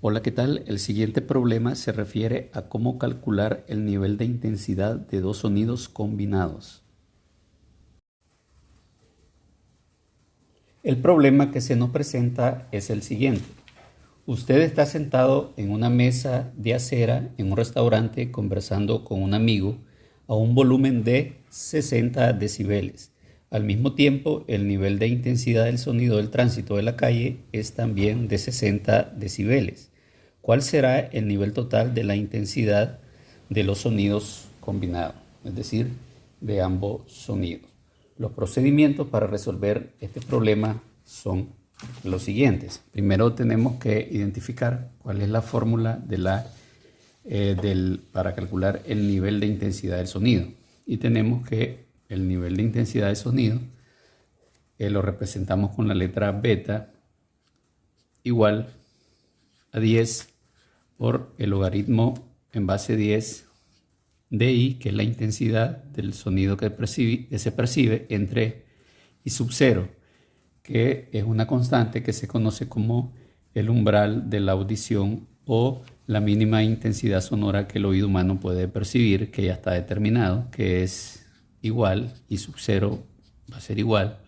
Hola, ¿qué tal? El siguiente problema se refiere a cómo calcular el nivel de intensidad de dos sonidos combinados. El problema que se nos presenta es el siguiente. Usted está sentado en una mesa de acera en un restaurante conversando con un amigo a un volumen de 60 decibeles. Al mismo tiempo, el nivel de intensidad del sonido del tránsito de la calle es también de 60 decibeles. ¿Cuál será el nivel total de la intensidad de los sonidos combinados? Es decir, de ambos sonidos. Los procedimientos para resolver este problema son los siguientes. Primero tenemos que identificar cuál es la fórmula para calcular el nivel de intensidad del sonido. Y tenemos que el nivel de intensidad del sonido lo representamos con la letra beta igual a 10 por el logaritmo en base 10 de I, que es la intensidad del sonido que se percibe, entre I sub 0, que es una constante que se conoce como el umbral de la audición o la mínima intensidad sonora que el oído humano puede percibir, que ya está determinado, que es igual, I sub 0 va a ser igual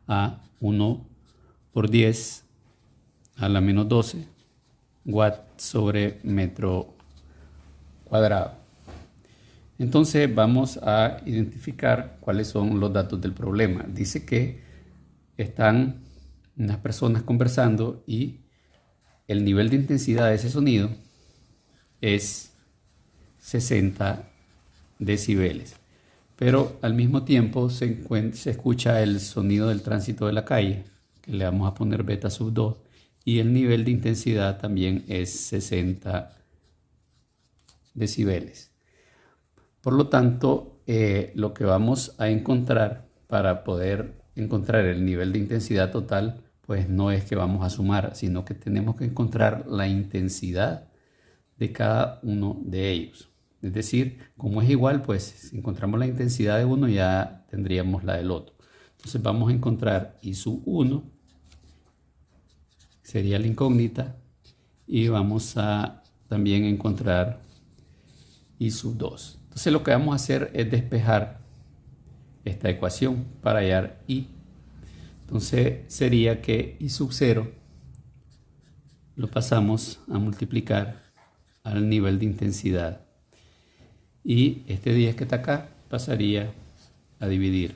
a 1 por 10 a la menos 12 watt sobre metro cuadrado. Entonces vamos a identificar cuáles son los datos del problema. Dice que están unas personas conversando y el nivel de intensidad de ese sonido es 60 decibeles. Pero al mismo tiempo se escucha el sonido del tránsito de la calle, que le vamos a poner beta sub 2, y el nivel de intensidad también es 60 decibeles. Por lo tanto, lo que vamos a encontrar para poder encontrar el nivel de intensidad total, pues no es que vamos a sumar, sino que tenemos que encontrar la intensidad de cada uno de ellos. Es decir, como es igual, pues si encontramos la intensidad de uno ya tendríamos la del otro. Entonces vamos a encontrar I sub 1, sería la incógnita, y vamos a también encontrar I sub 2. Entonces lo que vamos a hacer es despejar esta ecuación para hallar I. Entonces sería que I sub 0 lo pasamos a multiplicar al nivel de intensidad. Y este 10 que está acá pasaría a dividir.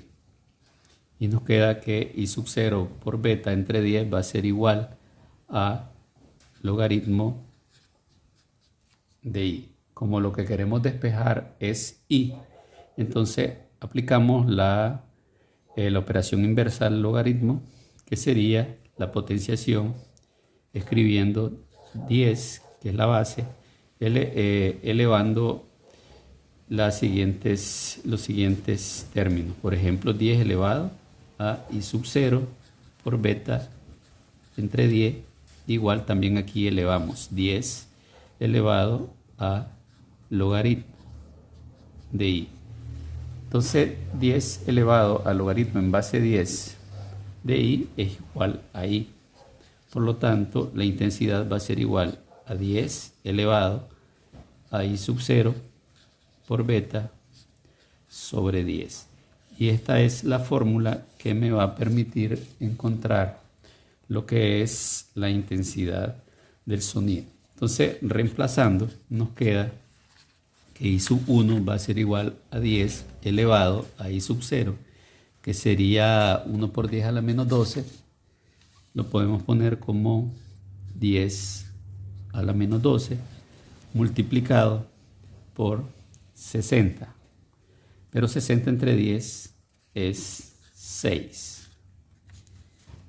Y nos queda que I sub 0 por beta entre 10 va a ser igual a logaritmo de I. Como lo que queremos despejar es I, entonces aplicamos la operación inversa al logaritmo, que sería la potenciación escribiendo 10, que es la base, elevando los siguientes términos. Por ejemplo, 10 elevado a I sub 0 por beta entre 10, igual también aquí elevamos 10 elevado a logaritmo de I. Entonces 10 elevado al logaritmo en base 10 de I es igual a I. Por lo tanto, la intensidad va a ser igual a 10 elevado a I sub 0 por beta sobre 10. Y esta es la fórmula que me va a permitir encontrar lo que es la intensidad del sonido. Entonces, reemplazando, nos queda que I sub 1 va a ser igual a 10 elevado a I sub 0, que sería 1 por 10 a la menos 12. Lo podemos poner como 10 a la menos 12 multiplicado por 60. Pero 60 entre 10 es 6.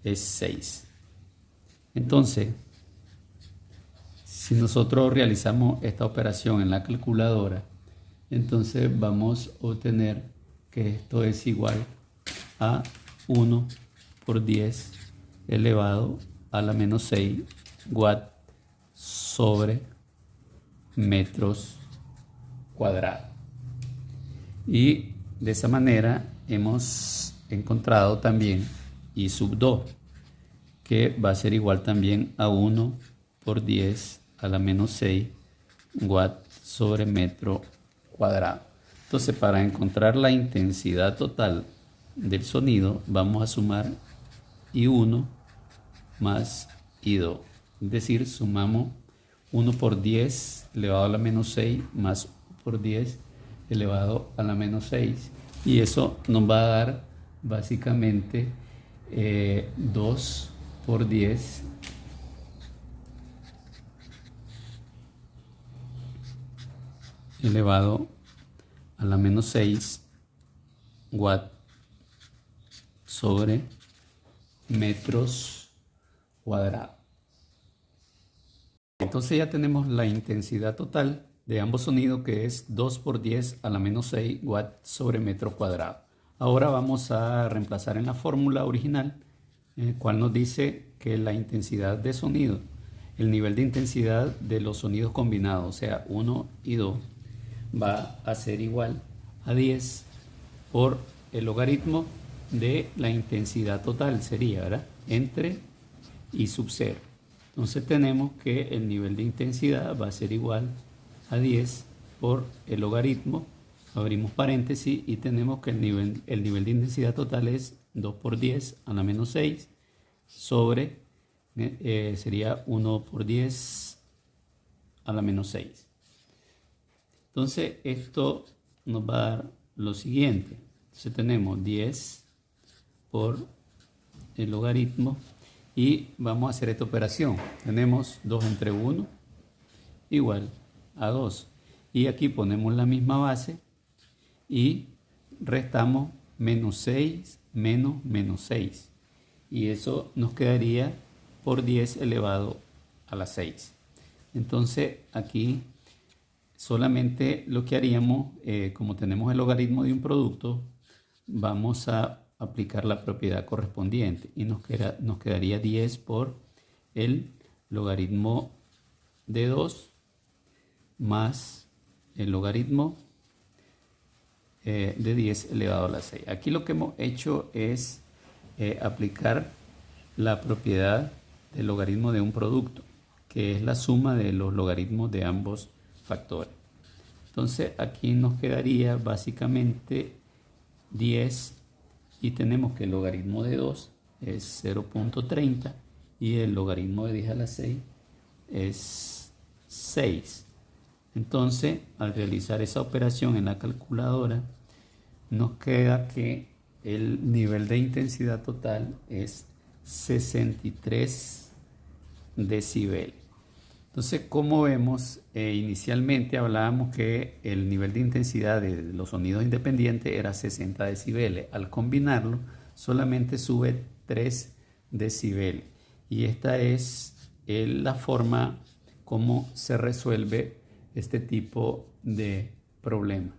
Es 6. Entonces, si nosotros realizamos esta operación en la calculadora, entonces vamos a obtener que esto es igual a 1 por 10 elevado a la menos 6 watt sobre metros cuadrados. Y de esa manera hemos encontrado también I sub 2, que va a ser igual también a 1 por 10 a la menos 6 watts sobre metro cuadrado. Entonces, para encontrar la intensidad total del sonido, vamos a sumar I1 más I2. Es decir, sumamos 1 por 10 elevado a la menos 6 más 1 por 10 elevado a la menos 6. Y eso nos va a dar básicamente 2 por 10 elevado a la menos 6 watt sobre metros cuadrados. Entonces ya tenemos la intensidad total de ambos sonidos, que es 2 por 10 a la menos 6 watt sobre metro cuadrado. Ahora vamos a reemplazar en la fórmula original, en el cual nos dice que la intensidad de sonido, el nivel de intensidad de los sonidos combinados, o sea 1 y 2, va a ser igual a 10 por el logaritmo de la intensidad total, sería, ¿verdad?, entre I sub 0. Entonces tenemos que el nivel de intensidad va a ser igual a 10 por el logaritmo, abrimos paréntesis, y tenemos que el nivel de intensidad total es 2 por 10 a la menos 6 sobre, sería 1 por 10 a la menos 6. Entonces esto nos va a dar lo siguiente. Entonces tenemos 10 por el logaritmo y vamos a hacer esta operación. Tenemos 2 entre 1 igual a 2. Y aquí ponemos la misma base y restamos menos 6 menos menos 6. Y eso nos quedaría por 10 elevado a la 6. Entonces aquí solamente lo que haríamos, como tenemos el logaritmo de un producto, vamos a aplicar la propiedad correspondiente y nos quedaría 10 por el logaritmo de 2 más el logaritmo de 10 elevado a la 6. Aquí lo que hemos hecho es aplicar la propiedad del logaritmo de un producto, que es la suma de los logaritmos de ambos factores. Entonces aquí nos quedaría básicamente 10, y tenemos que el logaritmo de 2 es 0.30 y el logaritmo de 10 a la 6 es 6. Entonces, al realizar esa operación en la calculadora, nos queda que el nivel de intensidad total es 63 decibeles. Entonces, como vemos, inicialmente hablábamos que el nivel de intensidad de los sonidos independientes era 60 decibeles. Al combinarlo, solamente sube 3 decibeles. Y esta es la forma como se resuelve este tipo de problema.